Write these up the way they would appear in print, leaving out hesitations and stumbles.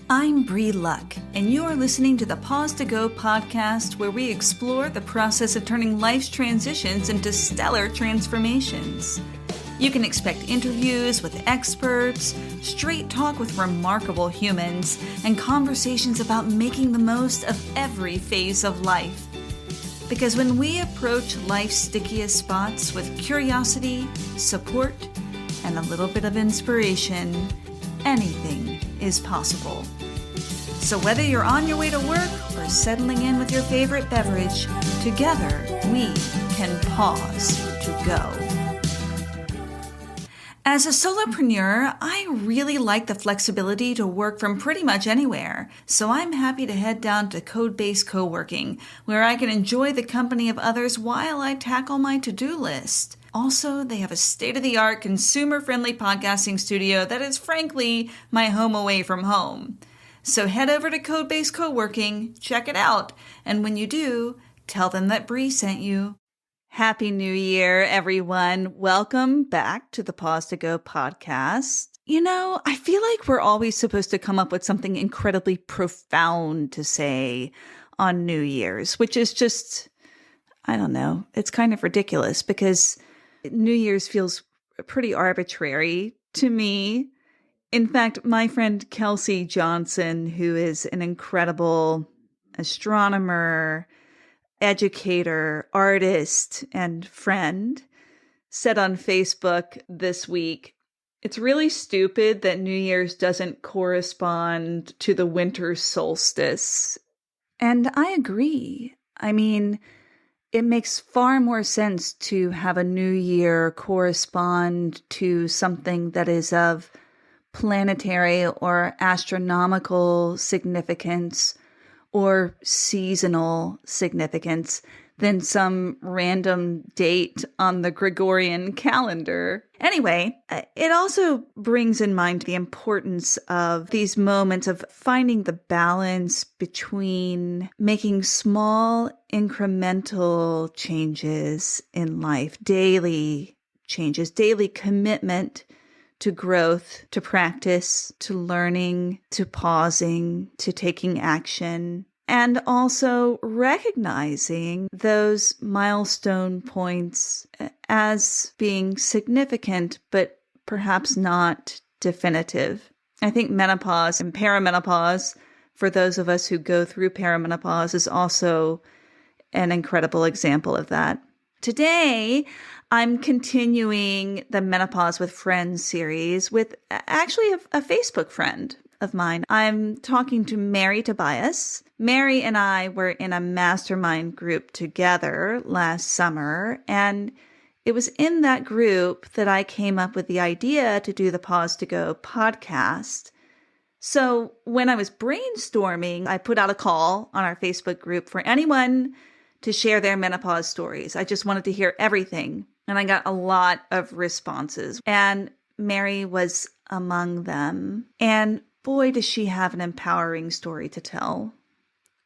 I'm Bree Luck, and you are listening to the Pause to Go podcast, where we explore the process of turning life's transitions into stellar transformations. You can expect interviews with experts, straight talk with remarkable humans, and conversations about making the most of every phase of life. Because when we approach life's stickiest spots with curiosity, support, and a little bit of inspiration, anything is possible. So whether you're on your way to work or settling in with your favorite beverage, together we can pause to go. As a solopreneur, I really like the flexibility to work from pretty much anywhere, so I'm happy to head down to Code-Based Co-working, where I can enjoy the company of others while I tackle my to-do list. Also, they have a state-of-the-art, consumer-friendly podcasting studio that is frankly my home away from home. So head over to Code-Based Co-working, check it out, and when you do, tell them that Bree sent you. Happy New Year, everyone. Welcome back to the Pause to Go podcast. You know, I feel like we're always supposed to come up with something incredibly profound to say on New Year's, which is just, I don't know, it's kind of ridiculous because New Year's feels pretty arbitrary to me. In fact, my friend Kelsey Johnson, who is an incredible astronomer, educator, artist, and friend, said on Facebook this week, "It's really stupid that New Year's doesn't correspond to the winter solstice." And I agree. I mean, it makes far more sense to have a new year correspond to something that is of planetary or astronomical significance or seasonal significance than some random date on the Gregorian calendar. Anyway, it also brings in mind the importance of these moments of finding the balance between making small incremental changes in life, daily changes, daily commitment to growth, to practice, to learning, to pausing, to taking action, and also recognizing those milestone points as being significant, but perhaps not definitive. I think menopause and peri-menopause, for those of us who go through peri-menopause, is also an incredible example of that. Today, I'm continuing the Menopause with Friends series with actually a Facebook friend of mine. I'm talking to Mary Tobias. Mary and I were in a mastermind group together last summer, and it was in that group that I came up with the idea to do the Pause to Go podcast. So when I was brainstorming, I put out a call on our Facebook group for anyone to share their menopause stories. I just wanted to hear everything. And I got a lot of responses. And Mary was among them. And boy, does she have an empowering story to tell.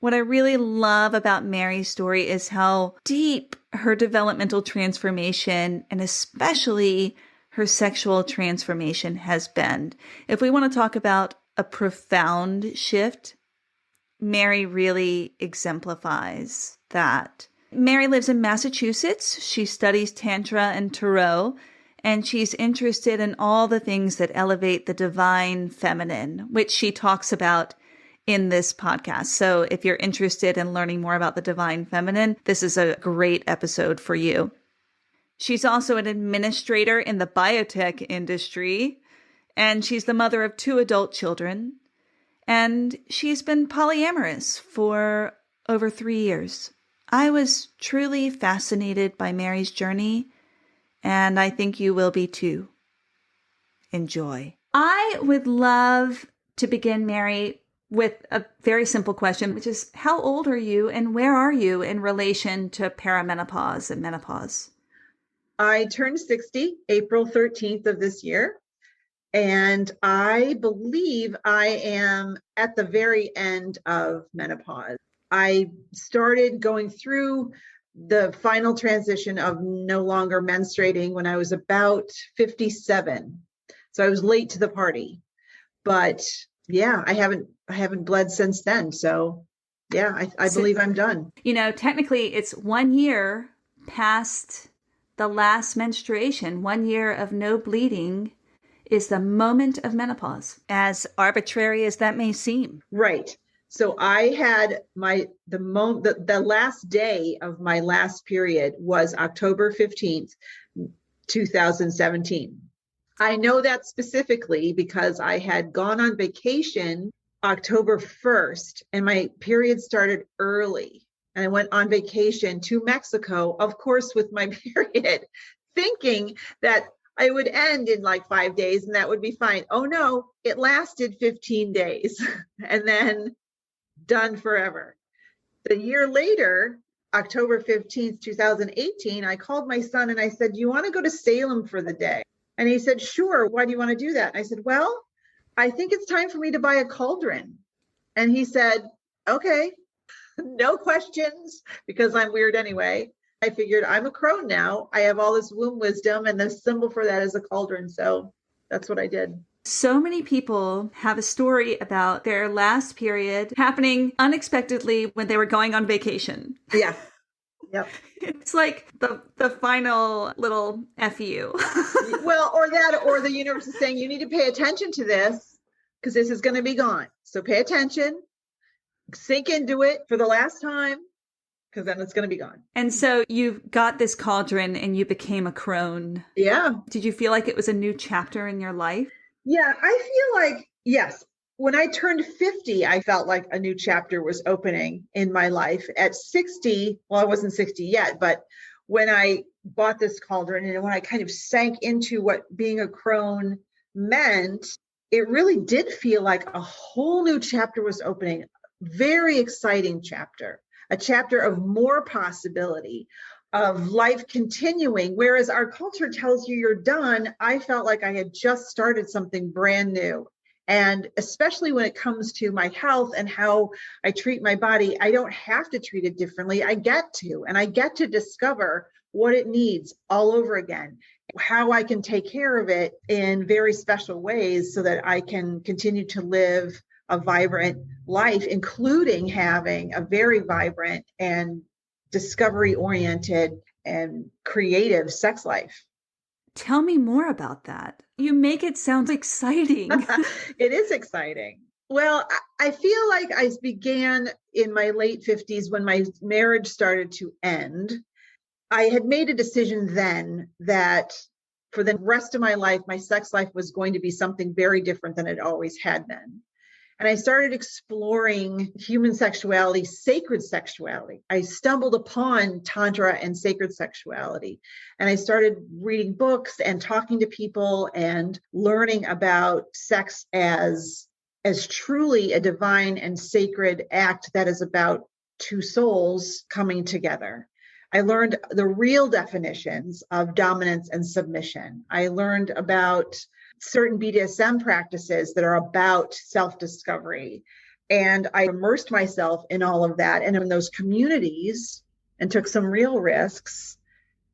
What I really love about Mary's story is how deep her developmental transformation and especially her sexual transformation has been. If we want to talk about a profound shift, Mary really exemplifies that. Mary lives in Massachusetts. She studies Tantra and Tarot, and she's interested in all the things that elevate the divine feminine, which she talks about in this podcast. So if you're interested in learning more about the divine feminine, this is a great episode for you. She's also an administrator in the biotech industry, and she's the mother of 2 adult children. And she's been polyamorous for over 3 years. I was truly fascinated by Mary's journey, and I think you will be too. Enjoy. I would love to begin, Mary, with a very simple question, which is, how old are you and where are you in relation to perimenopause and menopause? I turned 60 April 13th of this year. And I believe I am at the very end of menopause. I started going through the final transition of no longer menstruating when I was about 57. So I was late to the party. But Yeah, I haven't bled since then. So yeah, I So, believe I'm done. technically it's 1 year past the last menstruation, 1 year of no bleeding is the moment of menopause, as arbitrary as that may seem. Right. So I had the last day of my last period was October 15th, 2017. I know that specifically because I had gone on vacation October 1st and my period started early. And I went on vacation to Mexico, of course, with my period, thinking that I would end in like 5 days and that would be fine. Oh no, it lasted 15 days and then done forever. The year later, October 15th, 2018, I called my son and I said, "Do you want to go to Salem for the day?" And he said, "Sure. Why do you want to do that?" And I said, "Well, I think it's time for me to buy a cauldron." And he said, "Okay, no questions," because I'm weird anyway. I figured I'm a crone now. I have all this womb wisdom, and the symbol for that is a cauldron. So that's what I did. So many people have a story about their last period happening unexpectedly when they were going on vacation. Yeah. Yep. It's like the final little FU. Well, or the universe is saying you need to pay attention to this because this is going to be gone. So pay attention, sink into it for the last time because then it's going to be gone. And so you got this cauldron and you became a crone. Yeah. Did you feel like it was a new chapter in your life? Yeah. I feel like, yes, when I turned 50, I felt like a new chapter was opening in my life. At 60, well, I wasn't 60 yet, but when I bought this cauldron and when I kind of sank into what being a crone meant, it really did feel like a whole new chapter was opening. Very exciting chapter, a chapter of more possibility, of life continuing. Whereas our culture tells you you're done, I felt like I had just started something brand new. And especially when it comes to my health and how I treat my body, I don't have to treat it differently. I get to discover what it needs all over again, how I can take care of it in very special ways so that I can continue to live a vibrant life, including having a very vibrant and discovery oriented and creative sex life. Tell me more about that. You make it sound exciting. It is exciting. Well, I feel like I began in my late 50s when my marriage started to end. I had made a decision then that for the rest of my life, my sex life was going to be something very different than it always had been. And I started exploring human sexuality, sacred sexuality. I stumbled upon Tantra and sacred sexuality. And I started reading books and talking to people and learning about sex as truly a divine and sacred act that is about two souls coming together. I learned the real definitions of dominance and submission. I learned about certain BDSM practices that are about self-discovery. And I immersed myself in all of that and in those communities and took some real risks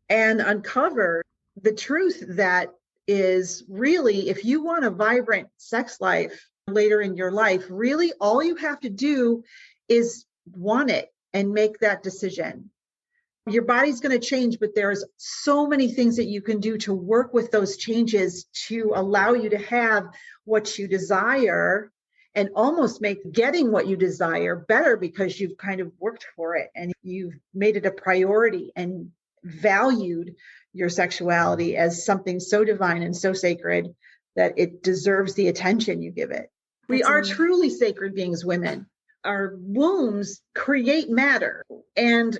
and uncovered the truth that is really, if you want a vibrant sex life later in your life, really all you have to do is want it and make that decision. Your body's going to change, but there's so many things that you can do to work with those changes to allow you to have what you desire and almost make getting what you desire better because you've kind of worked for it and you've made it a priority and valued your sexuality as something so divine and so sacred that it deserves the attention you give it. We are truly sacred beings, women. Our wombs create matter, and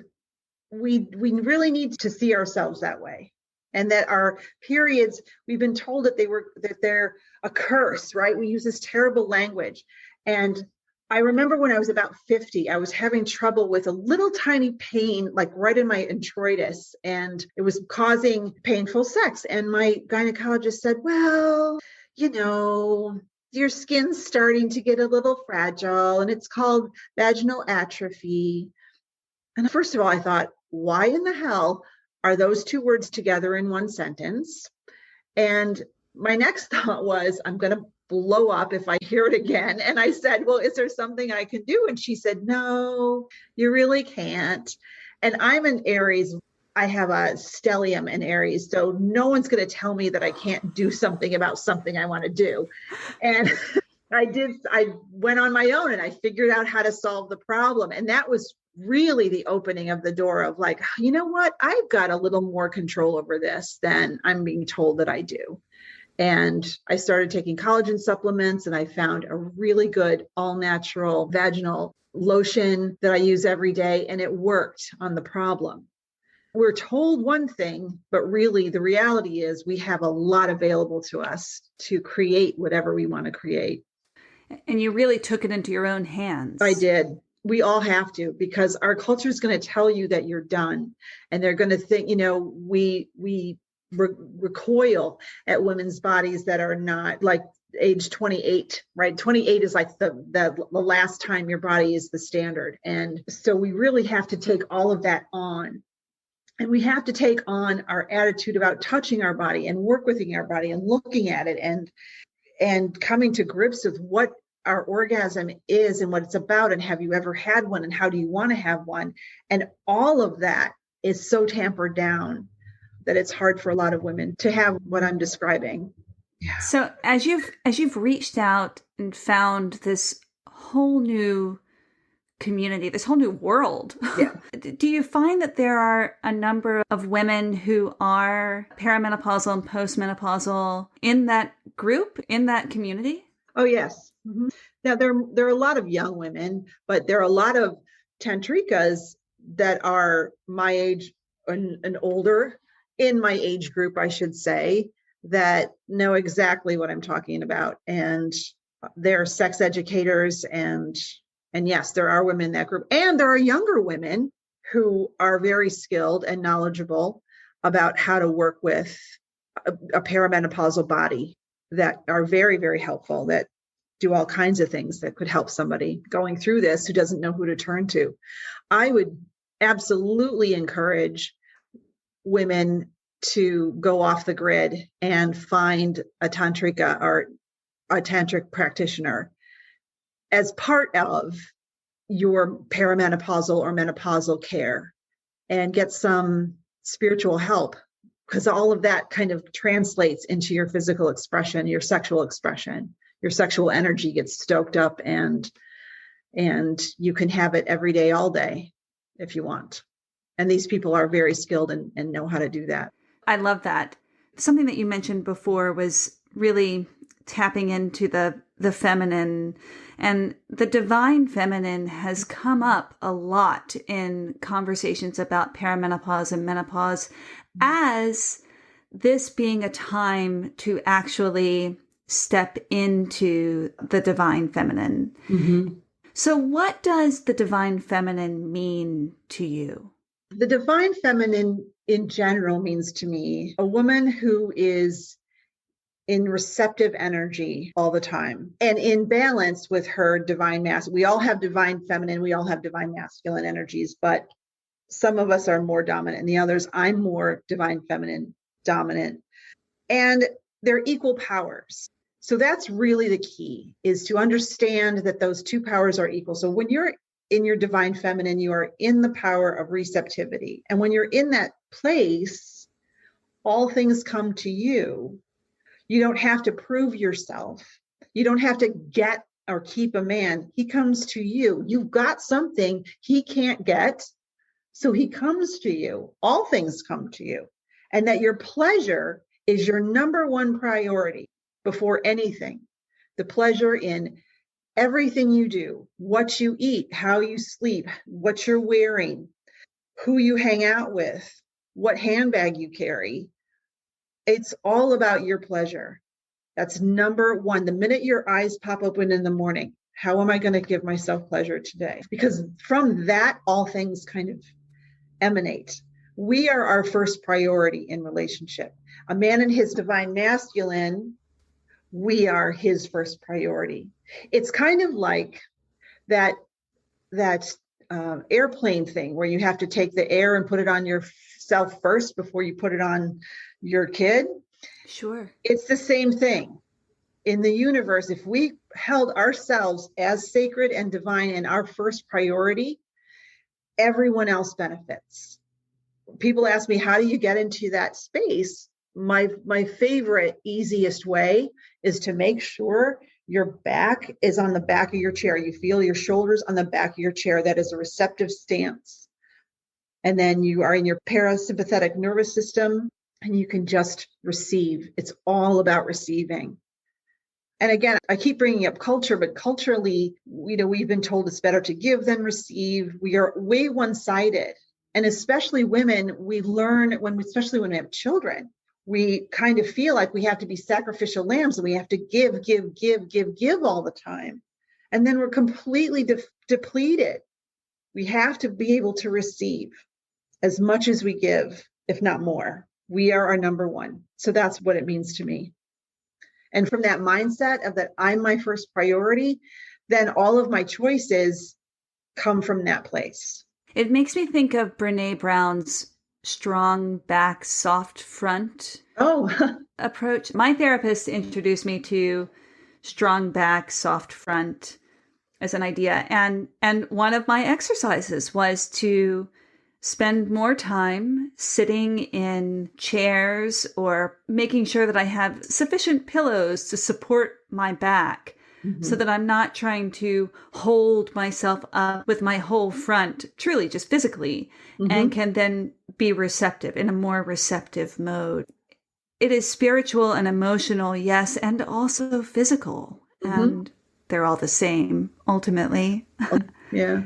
we really need to see ourselves that way, and that our periods, we've been told that they're a curse, right? We use this terrible language. And I remember when I was about 50, I was having trouble with a little tiny pain, like right in my introitus, and it was causing painful sex. And my gynecologist said, "Well, your skin's starting to get a little fragile and it's called vaginal atrophy." And first of all, I thought, why in the hell are those two words together in one sentence? And my next thought was, I'm going to blow up if I hear it again. And I said, well, is there something I can do? And she said, no, you really can't. And I'm an Aries. I have a stellium in Aries. So no one's going to tell me that I can't do something about something I want to do. And I went on my own and I figured out how to solve the problem. And that was really the opening of the door of like, you know what? I've got a little more control over this than I'm being told that I do. And I started taking collagen supplements, and I found a really good all natural vaginal lotion that I use every day. And it worked on the problem. We're told one thing, but really the reality is we have a lot available to us to create whatever we want to create. And you really took it into your own hands. I did. We all have to, because our culture is going to tell you that you're done. And they're going to think, we recoil at women's bodies that are not like age 28, right? 28 is like the last time your body is the standard. And so we really have to take all of that on. And we have to take on our attitude about touching our body and work with our body and looking at it and coming to grips with what our orgasm is and what it's about. And have you ever had one? And how do you want to have one? And all of that is so tampered down that it's hard for a lot of women to have what I'm describing. Yeah. So as you've reached out and found this whole new community, this whole new world, yeah. Do you find that there are a number of women who are perimenopausal and postmenopausal in that group, in that community? Oh, yes. Mm-hmm. Now, there are a lot of young women, but there are a lot of tantrikas that are my age and older, in my age group, I should say, that know exactly what I'm talking about. And they're sex educators. And yes, there are women in that group. And there are younger women who are very skilled and knowledgeable about how to work with a perimenopausal body, that are very, very helpful, that do all kinds of things that could help somebody going through this who doesn't know who to turn to. I would absolutely encourage women to go off the grid and find a tantrika or a tantric practitioner as part of your perimenopausal or menopausal care, and get some spiritual help, because all of that kind of translates into your physical expression, your sexual expression. Your sexual energy gets stoked up, and you can have it every day, all day, if you want. And these people are very skilled and know how to do that. I love that. Something that you mentioned before was really tapping into the feminine, and the divine feminine has come up a lot in conversations about perimenopause and menopause, as this being a time to actually step into the divine feminine. Mm-hmm. So what does the divine feminine mean to you? The divine feminine in general means to me a woman who is in receptive energy all the time and in balance with her divine masculine. We all have divine feminine, we all have divine masculine energies, but some of us are more dominant than the others. I'm more divine feminine dominant, and they're equal powers. So that's really the key, is to understand that those two powers are equal. So when you're in your divine feminine, you are in the power of receptivity. And when you're in that place, all things come to you. You don't have to prove yourself. You don't have to get or keep a man. He comes to you. You've got something he can't get, so he comes to you. All things come to you. And that your pleasure is your number one priority before anything. The pleasure in everything you do, what you eat, how you sleep, what you're wearing, who you hang out with, what handbag you carry. It's all about your pleasure. That's number one. The minute your eyes pop open in the morning, how am I going to give myself pleasure today? Because from that, all things kind of emanate. We are our first priority in relationship. A man in his divine masculine, we are his first priority. It's kind of like that airplane thing where you have to take the air and put it on yourself first before you put it on your kid. Sure. It's the same thing. in the universe, if we held ourselves as sacred and divine and our first priority, everyone else benefits. People ask me, how do you get into that space? My favorite, easiest way is to make sure your back is on the back of your chair. You feel your shoulders on the back of your chair. That is a receptive stance. And then you are in your parasympathetic nervous system and you can just receive. It's all about receiving. And again, I keep bringing up culture, but culturally, we've been told it's better to give than receive. We are way one-sided. And especially women, we learn especially when we have children, we kind of feel like we have to be sacrificial lambs and we have to give all the time. And then we're completely depleted. We have to be able to receive as much as we give, if not more. We are our number one. So that's what it means to me. And from that mindset of that I'm my first priority, then all of my choices come from that place. It makes me think of Brene Brown's strong back, soft front approach. My therapist introduced me to strong back, soft front as an idea. And one of my exercises was to spend more time sitting in chairs or making sure that I have sufficient pillows to support my back. Mm-hmm. So that I'm not trying to hold myself up with my whole front, truly just physically, mm-hmm. and can then be receptive in a more receptive mode. It is spiritual and emotional, yes, and also physical. Mm-hmm. And they're all the same, ultimately. Yeah.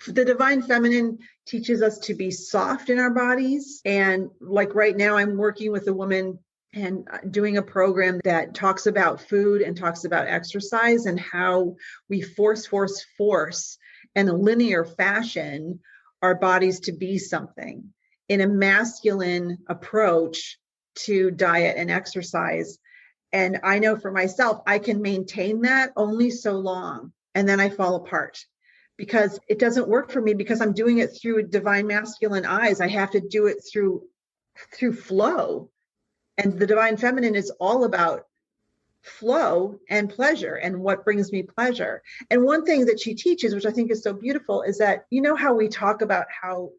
The divine feminine teaches us to be soft in our bodies. And like right now, I'm working with a woman and doing a program that talks about food and talks about exercise and how we force in a linear fashion our bodies to be something in a masculine approach to diet and exercise. And I know for myself, I can maintain that only so long. And then I fall apart because it doesn't work for me because I'm doing it through divine masculine eyes. I have to do it through flow. And the divine feminine is all about flow and pleasure and what brings me pleasure. And one thing that she teaches, which I think is so beautiful, is that, how we talk about how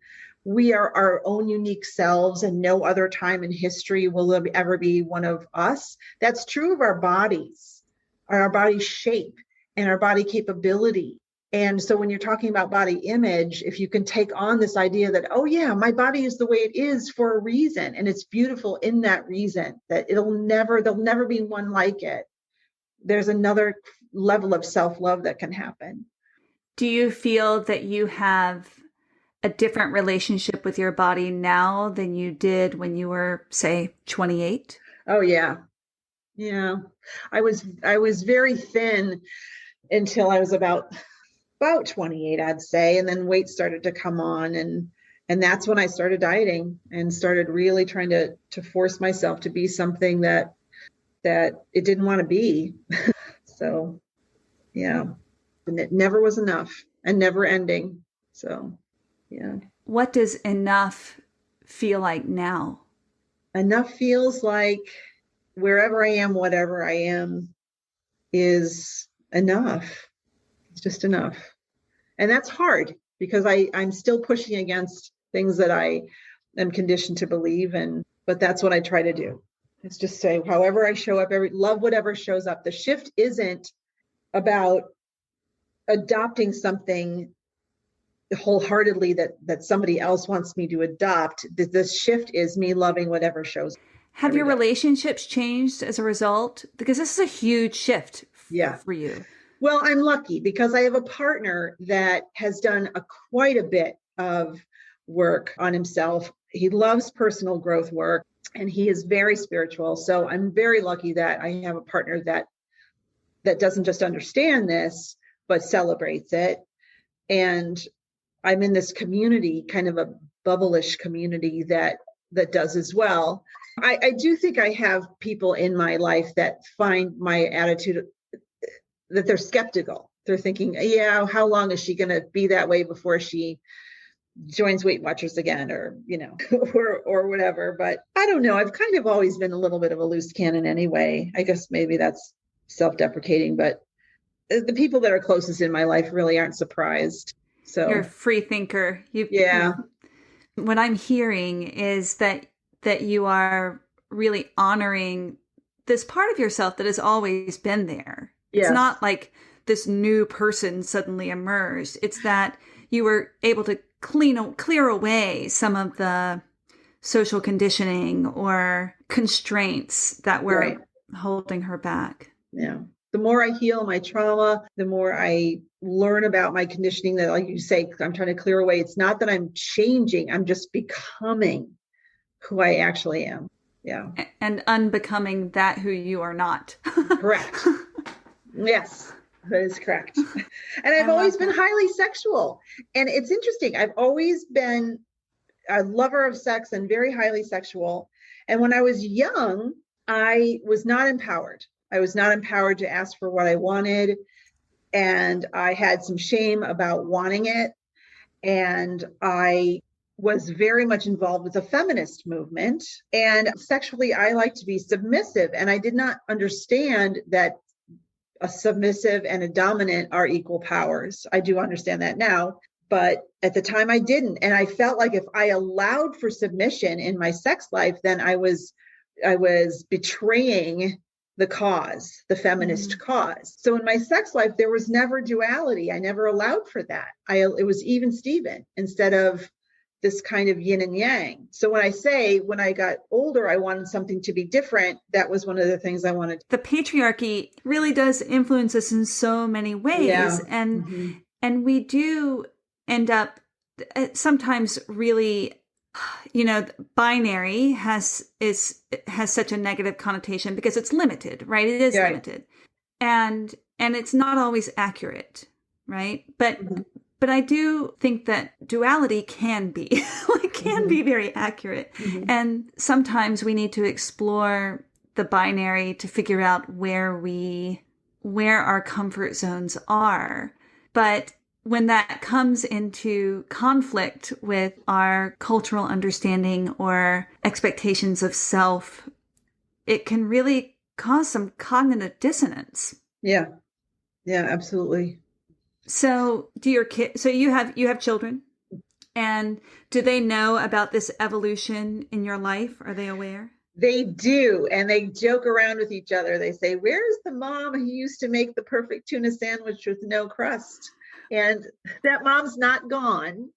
we are our own unique selves and no other time in history will ever be one of us. That's true of our bodies, our body shape and our body capability. And so when you're talking about body image, if you can take on this idea that, oh yeah, my body is the way it is for a reason. And it's beautiful in that reason, that there'll never be one like it. There's another level of self-love that can happen. Do you feel that you have a different relationship with your body now than you did when you were, say, 28? Oh yeah. Yeah. I was very thin until I was about 28, I'd say. And then weight started to come on. And that's when I started dieting and started really trying to force myself to be something that it didn't want to be. So, yeah. And it never was enough and never ending. So, yeah. What does enough feel like now? Enough feels like wherever I am, whatever I am is enough. It's just enough. And that's hard because I'm still pushing against things that I am conditioned to believe in, but that's what I try to do. It's just say, however I show up, love whatever shows up. The shift isn't about adopting something wholeheartedly that somebody else wants me to adopt. The shift is me loving whatever shows up. Have your relationships changed as a result? Because this is a huge shift for you. Well, I'm lucky because I have a partner that has done quite a bit of work on himself. He loves personal growth work and he is very spiritual. So I'm very lucky that I have a partner that doesn't just understand this, but celebrates it. And I'm in this community, kind of a bubble-ish community that does as well. I do think I have people in my life that find my attitude that they're skeptical. They're thinking, yeah, how long is she going to be that way before she joins Weight Watchers again, or, or whatever. But I don't know. I've kind of always been a little bit of a loose cannon anyway. I guess maybe that's self-deprecating, but the people that are closest in my life really aren't surprised. You're a So free thinker. yeah, What I'm hearing is that you are really honoring this part of yourself that has always been there. It's yes, not like this new person suddenly emerged. It's that you were able to clear away some of the social conditioning or constraints that right. were holding her back. Yeah. The more I heal my trauma, the more I learn about my conditioning that, like you say, I'm trying to clear away. It's not that I'm changing, I'm just becoming who I actually am. Yeah. And unbecoming that who you are not. Correct. Yes, that is correct. And I I've always love been that. highly sexual. And it's interesting. I've always been a lover of sex and very highly sexual. And when I was young, I was not empowered. I was not empowered to ask for what I wanted. And I had some shame about wanting it. And I was very much involved with the feminist movement. And sexually, I like to be submissive. And I did not understand that a submissive and a dominant are equal powers. I do understand that now, but at the time I didn't. And I felt like if I allowed for submission in my sex life, then I was betraying the cause, the feminist cause. So in my sex life, there was never duality. I never allowed for that. It was even Steven instead of this kind of yin and yang. So when I say when I got older, I wanted something to be different, that was one of the things I wanted. The patriarchy really does influence us in so many ways. Yeah. And Mm-hmm. and we do end up sometimes really, binary has such a negative connotation because it's limited, right? It is limited. And it's not always accurate, right? But I do think that duality can be be very accurate. And sometimes we need to explore the binary to figure out where our comfort zones are. But when that comes into conflict with our cultural understanding or expectations of self, it can really cause some cognitive dissonance. Yeah. Yeah, absolutely. So you have children, and do they know about this evolution in your life? Are they aware? They do. And they joke around with each other. They say, "Where's the mom who used to make the perfect tuna sandwich with no crust?" And that mom's not gone,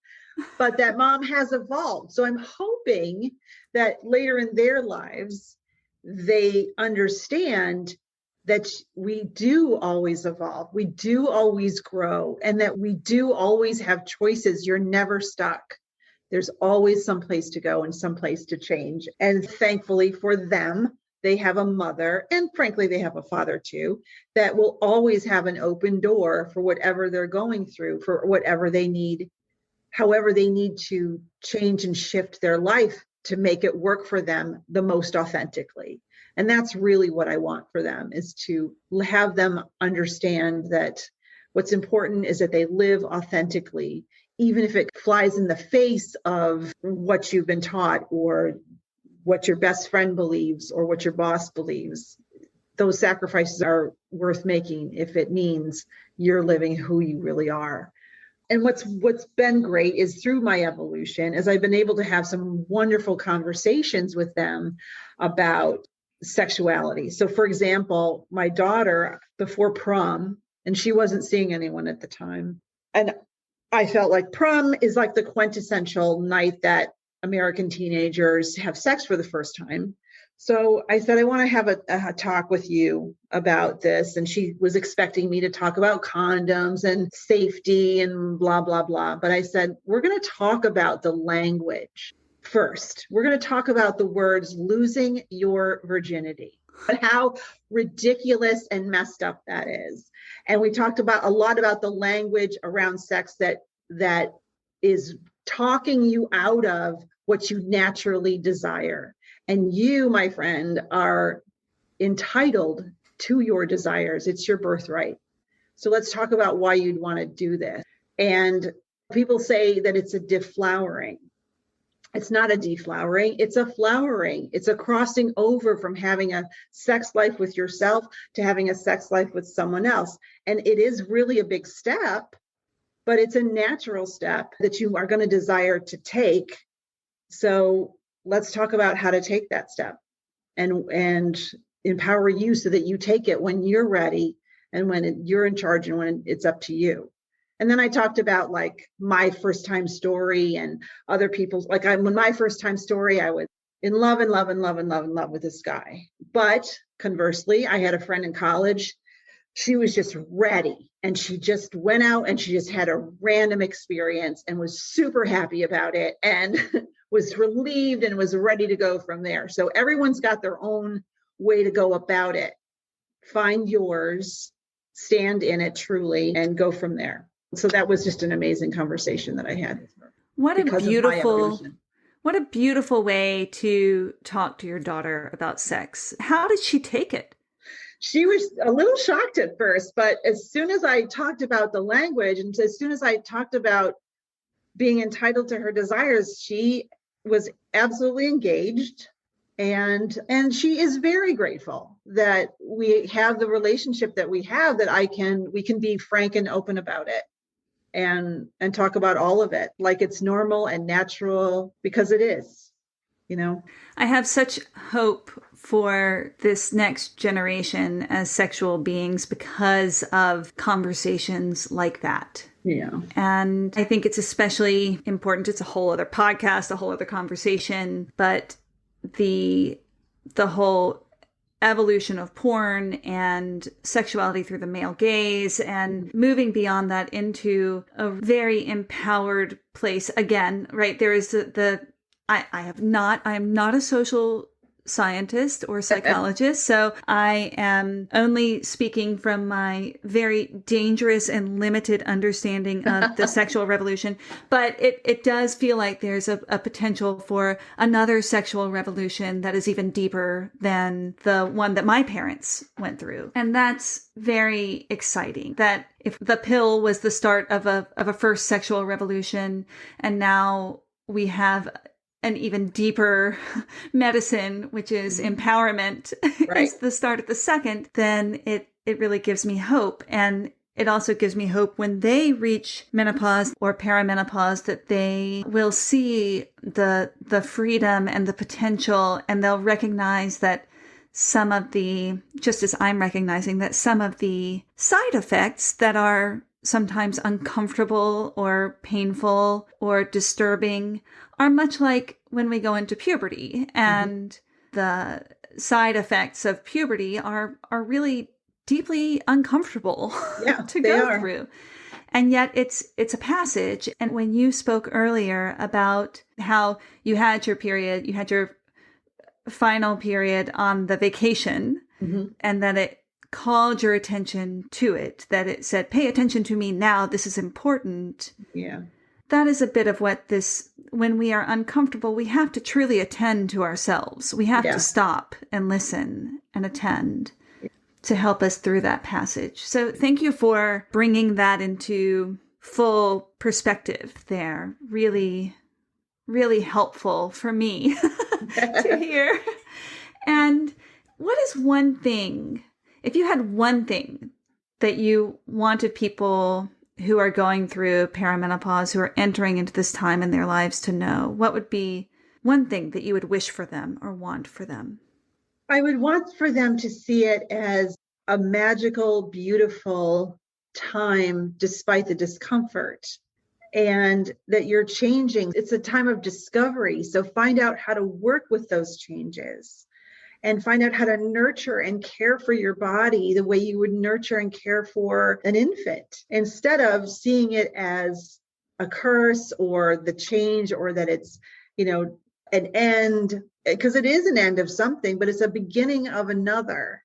but that mom has evolved. So I'm hoping that later in their lives, they understand that we do always evolve, we do always grow, and that we do always have choices. You're never stuck. There's always some place to go and some place to change. And thankfully for them, they have a mother, and frankly, they have a father too, that will always have an open door for whatever they're going through, for whatever they need, however they need to change and shift their life to make it work for them the most authentically. And that's really what I want for them, is to have them understand that what's important is that they live authentically, even if it flies in the face of what you've been taught or what your best friend believes or what your boss believes. Those sacrifices are worth making if it means you're living who you really are. And what's been great is through my evolution, is I've been able to have some wonderful conversations with them about sexuality. So for example, my daughter, before prom, and she wasn't seeing anyone at the time, and I felt like prom is like the quintessential night that American teenagers have sex for the first time. So I said, I want to have a talk with you about this. And she was expecting me to talk about condoms and safety and blah, blah, blah. But I said, we're going to talk about the language first. We're going to talk about the words losing your virginity, but how ridiculous and messed up that is. And we talked about a lot about the language around sex that is talking you out of what you naturally desire. And you, my friend, are entitled to your desires. It's your birthright. So let's talk about why you'd want to do this. And people say that it's a deflowering. It's not a deflowering, it's a flowering. It's a crossing over from having a sex life with yourself to having a sex life with someone else. And it is really a big step, but it's a natural step that you are going to desire to take. So let's talk about how to take that step and empower you so that you take it when you're ready and when you're in charge and when it's up to you. And then I talked about like my first time story and other people's, like when my first time story, I was in love with this guy. But conversely, I had a friend in college. She was just ready and she just went out and she just had a random experience and was super happy about it and was relieved and was ready to go from there. So everyone's got their own way to go about it. Find yours, stand in it truly, and go from there. So that was just an amazing conversation that I had with her. What a beautiful way to talk to your daughter about sex. How did she take it? She was a little shocked at first, but as soon as I talked about the language and as soon as I talked about being entitled to her desires, she was absolutely engaged. And she is very grateful that we have the relationship that we have, that we can be frank and open about it and talk about all of it like it's normal and natural, because it is, I have such hope for this next generation as sexual beings because of conversations like that. Yeah. And I think it's especially important. It's a whole other podcast, a whole other conversation, but the whole evolution of porn and sexuality through the male gaze and moving beyond that into a very empowered place. Again, right, there is I am not a social scientist or psychologist, so I am only speaking from my very dangerous and limited understanding of the sexual revolution. But it does feel like there's a potential for another sexual revolution that is even deeper than the one that my parents went through. And that's very exciting. That if the pill was the start of a first sexual revolution, and now we have an even deeper medicine, which is empowerment, right, is the start of the second, then it really gives me hope. And it also gives me hope when they reach menopause or peri-menopause that they will see the freedom and the potential, and they'll recognize that some of the, just as I'm recognizing that some of the side effects that are sometimes uncomfortable or painful or disturbing are much like when we go into puberty, and the side effects of puberty are really deeply uncomfortable to go through. And yet it's a passage. And when you spoke earlier about how you had your period, you had your final period on the vacation, and that it called your attention to it, that it said, pay attention to me now, this is important. Yeah. That is a bit of what when we are uncomfortable, we have to truly attend to ourselves. We have to stop and listen and attend to help us through that passage. So thank you for bringing that into full perspective there. Really, really helpful for me to hear. And what is one thing, if you had one thing that you wanted people who are going through perimenopause, who are entering into this time in their lives to know, what would be one thing that you would wish for them or want for them? I would want for them to see it as a magical, beautiful time despite the discomfort, and that you're changing. It's a time of discovery. So find out how to work with those changes and find out how to nurture and care for your body the way you would nurture and care for an infant, instead of seeing it as a curse or the change, or that it's, an end, because it is an end of something, but it's a beginning of another.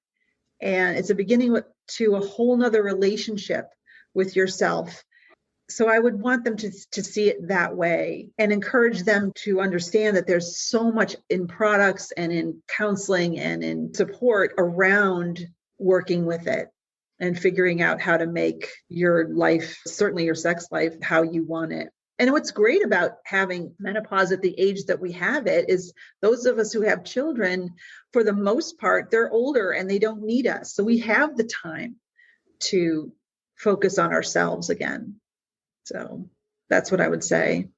And it's a beginning to a whole nother relationship with yourself. So I would want them to see it that way, and encourage them to understand that there's so much in products and in counseling and in support around working with it and figuring out how to make your life, certainly your sex life, how you want it. And what's great about having menopause at the age that we have it is those of us who have children, for the most part, they're older and they don't need us. So we have the time to focus on ourselves again. So that's what I would say.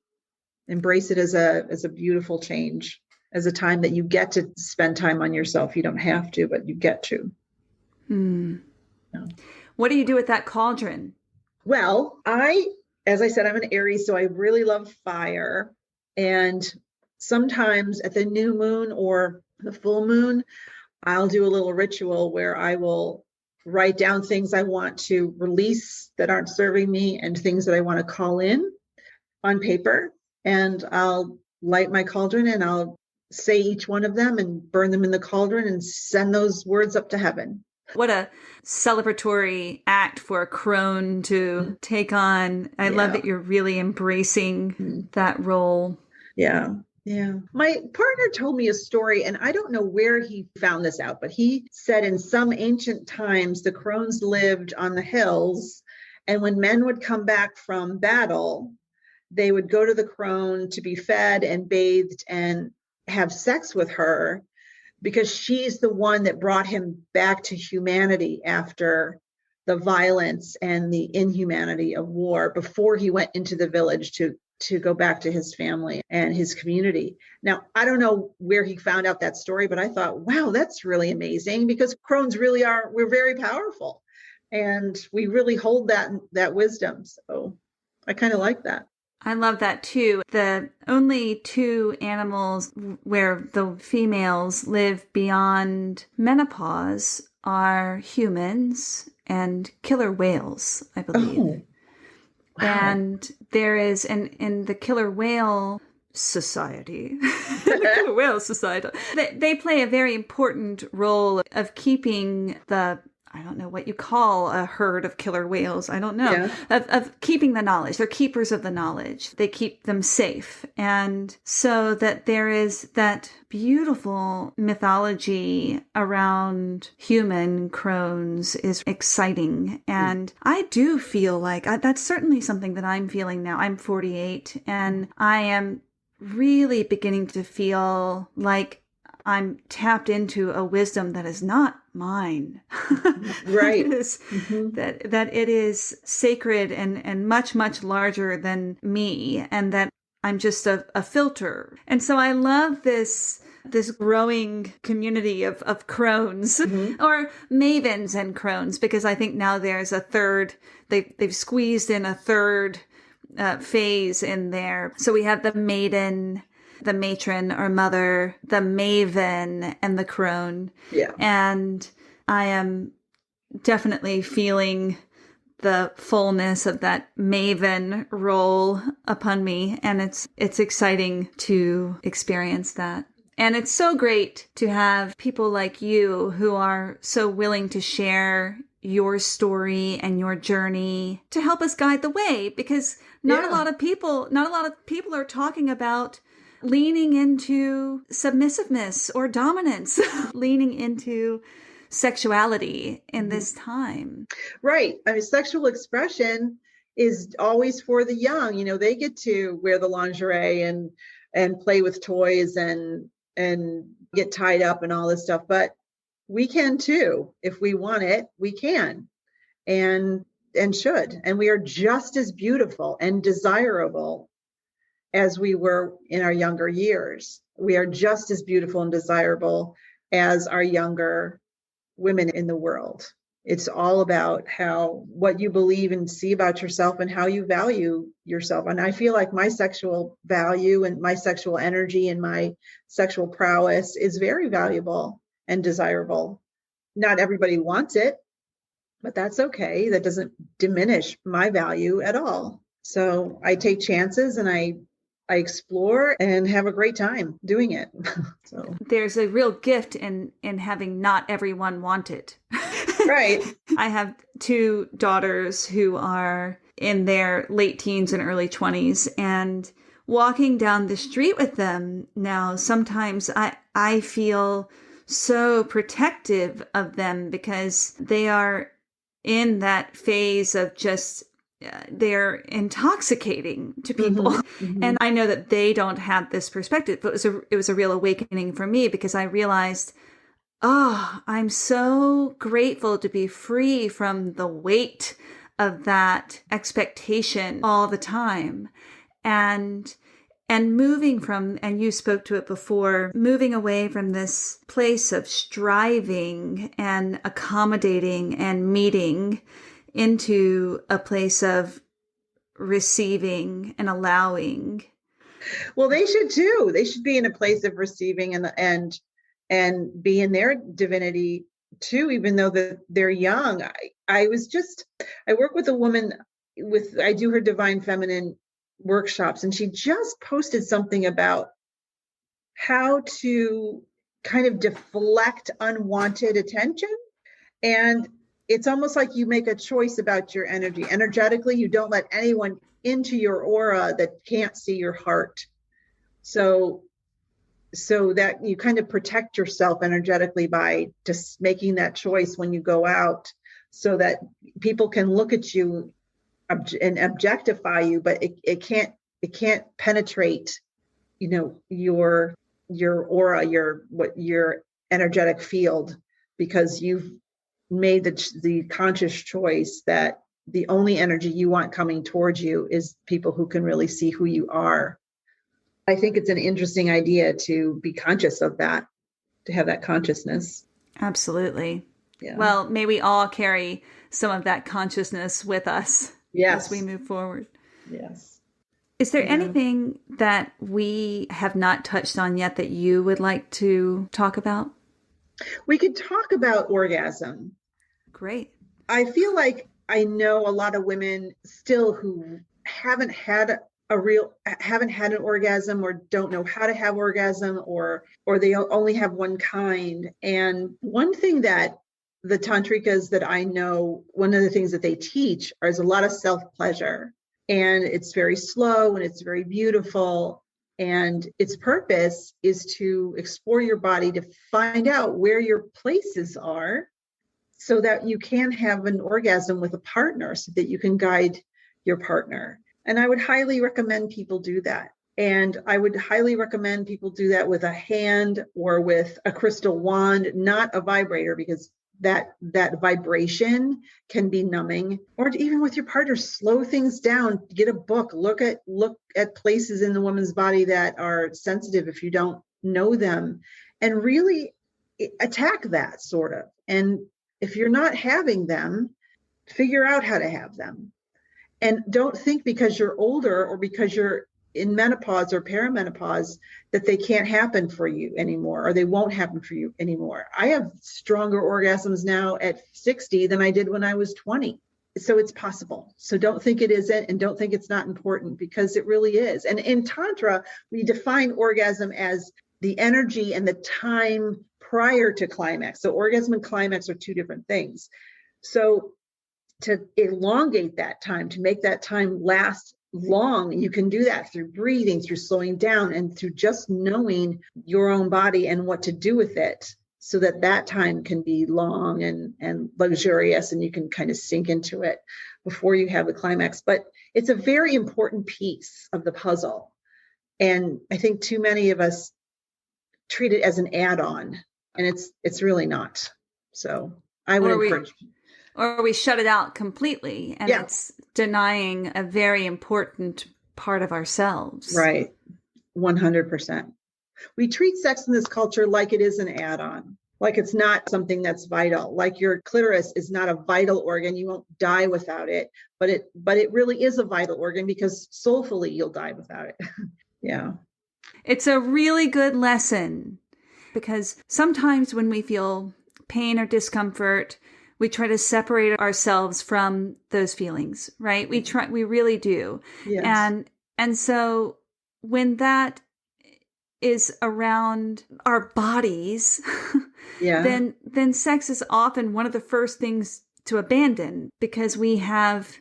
Embrace it as a beautiful change, as a time that you get to spend time on yourself. You don't have to, but you get to. Yeah. What do you do with that cauldron? Well, as I said, I'm an Aries, so I really love fire. And sometimes at the new moon or the full moon, I'll do a little ritual where I will write down things I want to release that aren't serving me and things that I want to call in on paper. And I'll light my cauldron and I'll say each one of them and burn them in the cauldron and send those words up to heaven. What a celebratory act for a crone to take on. I love that you're really embracing that role. Yeah. Yeah. My partner told me a story, and I don't know where he found this out, but he said in some ancient times, the crones lived on the hills. And when men would come back from battle, they would go to the crone to be fed and bathed and have sex with her, because she's the one that brought him back to humanity after the violence and the inhumanity of war, before he went into the village to go back to his family and his community. Now, I don't know where he found out that story, but I thought, wow, that's really amazing, because crones really we're very powerful and we really hold that wisdom. So I kind of like that. I love that too. The only two animals where the females live beyond menopause are humans and killer whales, I believe. Oh, wow. And there is, in the killer whale society, the killer whale society, they play a very important role of keeping I don't know what you call a herd of killer whales. I don't know. Yeah. Of keeping the knowledge. They're keepers of the knowledge. They keep them safe. And so that there is that beautiful mythology around human crones is exciting. And I do feel like that's certainly something that I'm feeling now. I'm 48 and I am really beginning to feel like I'm tapped into a wisdom that is not mine. Right. That it is sacred and much, much larger than me, and that I'm just a filter. And so I love this growing community of crones or mavens and crones, because I think now there's a third, they've squeezed in a third phase in there. So we have the maiden, the matron or mother, the maven, and the crone. Yeah. And I am definitely feeling the fullness of that maven role upon me. And it's exciting to experience that. And it's so great to have people like you who are so willing to share your story and your journey to help us guide the way, because not a lot of people are talking about leaning into submissiveness or dominance, leaning into sexuality in this time. Right. I mean, sexual expression is always for the young. You know, they get to wear the lingerie and play with toys and get tied up and all this stuff. But we can too. If we want it, we can and should. And we are just as beautiful and desirable as we were in our younger years. We are just as beautiful and desirable as our younger women in the world. It's all about what you believe and see about yourself and how you value yourself. And I feel like my sexual value and my sexual energy and my sexual prowess is very valuable and desirable. Not everybody wants it, but that's okay. That doesn't diminish my value at all. So I take chances and I explore and have a great time doing it. So there's a real gift in having not everyone want it. Right. I have two daughters who are in their late teens and early 20s, and walking down the street with them now, sometimes I feel so protective of them, because they are in that phase of just they're intoxicating to people. And I know that they don't have this perspective, but it was a real awakening for me, because I realized, oh, I'm so grateful to be free from the weight of that expectation all the time. And moving from, and you spoke to it before, moving away from this place of striving and accommodating and meeting into a place of receiving and allowing. Well, they should too. They should be in a place of receiving and be in their divinity too, even though they're young. I work with a woman I do her divine feminine workshops, and she just posted something about how to kind of deflect unwanted attention. And it's almost like you make a choice about your energy. Energetically, you don't let anyone into your aura that can't see your heart. So that you kind of protect yourself energetically by just making that choice when you go out, so that people can look at you and objectify you, but it can't penetrate, your aura, your energetic field, because you've made the conscious choice that the only energy you want coming towards you is people who can really see who you are. I think it's an interesting idea to be conscious of that, to have that consciousness. Absolutely. Yeah. Well, may we all carry some of that consciousness with us as we move forward. Yes. Is there anything that we have not touched on yet that you would like to talk about? We could talk about orgasm. Great. I feel like I know a lot of women still who haven't had an orgasm, or don't know how to have orgasm, or they only have one kind. And one thing that the tantrikas that I know, one of the things that they teach is a lot of self-pleasure, and it's very slow and it's very beautiful. And its purpose is to explore your body, to find out where your places are, so that you can have an orgasm with a partner, so that you can guide your partner. And I would highly recommend people do that. And I would highly recommend people do that with a hand or with a crystal wand, not a vibrator, because that vibration can be numbing. Or even with your partner, slow things down, get a book, look at places in the woman's body that are sensitive if you don't know them, and really attack that sort of. And if you're not having them, figure out how to have them. And don't think because you're older or because you're in menopause or peri-menopause that they can't happen for you anymore, or they won't happen for you anymore. I have stronger orgasms now at 60 than I did when I was 20. So it's possible. So don't think it isn't, and don't think it's not important, because it really is. And in Tantra, we define orgasm as the energy and the time prior to climax. So orgasm and climax are two different things. So to elongate that time, to make that time last long, you can do that through breathing, through slowing down, and through just knowing your own body and what to do with it, so that time can be long and luxurious, and you can kind of sink into it before you have the climax. But it's a very important piece of the puzzle. And I think too many of us treat it as an add-on, and it's really not. So I would encourage. Or we shut it out completely, and it's denying a very important part of ourselves. Right. 100%. We treat sex in this culture like it is an add-on, like it's not something that's vital, like your clitoris is not a vital organ. You won't die without it, but it really is a vital organ, because soulfully you'll die without it. Yeah. It's a really good lesson, because sometimes when we feel pain or discomfort, we try to separate ourselves from those feelings, right? We really do. Yes. And so when that is around our bodies, then sex is often one of the first things to abandon, because we have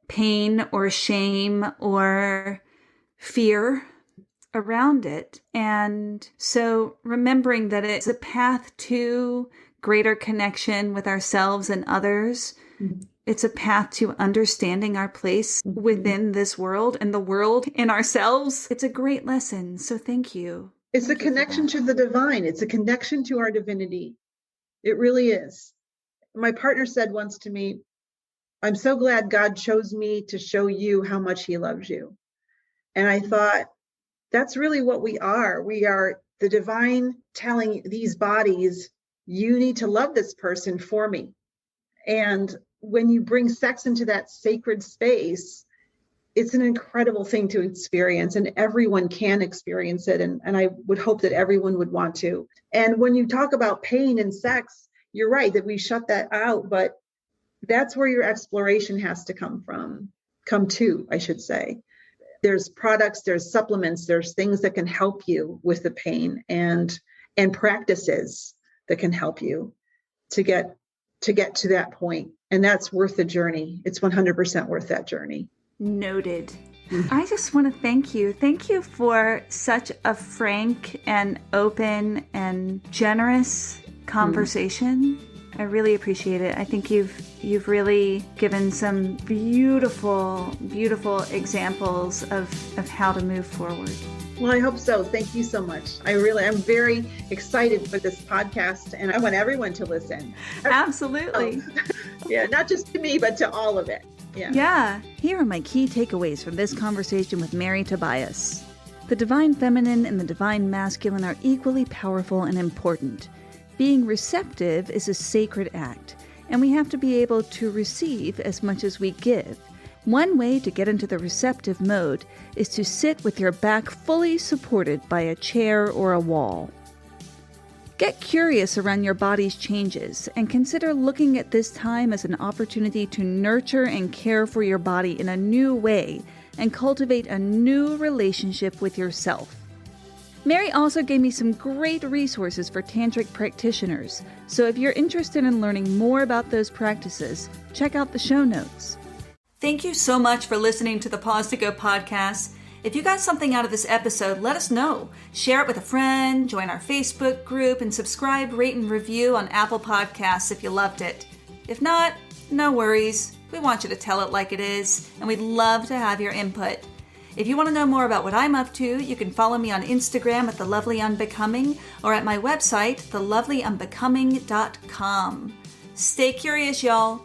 pain or shame or fear around it. And so remembering that it's a path to greater connection with ourselves and others, It's a path to understanding our place within this world and the world in ourselves. It's a great lesson. So thank you. It's a connection to the divine. It's a connection to our divinity. It really is. My partner said once to me, I'm so glad God chose me to show you how much he loves you. And I thought, that's really what we are. We are the divine telling these bodies, you need to love this person for me. And when you bring sex into that sacred space, it's an incredible thing to experience, and everyone can experience it. And I would hope that everyone would want to. And when you talk about pain and sex, you're right that we shut that out, but that's where your exploration has to come to, I should say. There's products, there's supplements, there's things that can help you with the pain, and practices that can help you to get to that point. And that's worth the journey. It's 100% worth that journey. Noted. I just want to thank you. Thank you for such a frank and open and generous conversation. I really appreciate it. I think you've really given some beautiful, beautiful examples of how to move forward. Well, I hope so. Thank you so much. I'm very excited for this podcast, and I want everyone to listen. Absolutely. Yeah, not just to me, but to all of it. Yeah. Here are my key takeaways from this conversation with Mary Tobias. The divine feminine and the divine masculine are equally powerful and important. Being receptive is a sacred act, and we have to be able to receive as much as we give. One way to get into the receptive mode is to sit with your back fully supported by a chair or a wall. Get curious around your body's changes and consider looking at this time as an opportunity to nurture and care for your body in a new way and cultivate a new relationship with yourself. Mary also gave me some great resources for tantric practitioners, so if you're interested in learning more about those practices, check out the show notes. Thank you so much for listening to the Pause to Go podcast. If you got something out of this episode, let us know. Share it with a friend, join our Facebook group, and subscribe, rate, and review on Apple Podcasts if you loved it. If not, no worries. We want you to tell it like it is, and we'd love to have your input. If you want to know more about what I'm up to, you can follow me on Instagram at TheLovelyUnbecoming or at my website, thelovelyunbecoming.com. Stay curious, y'all.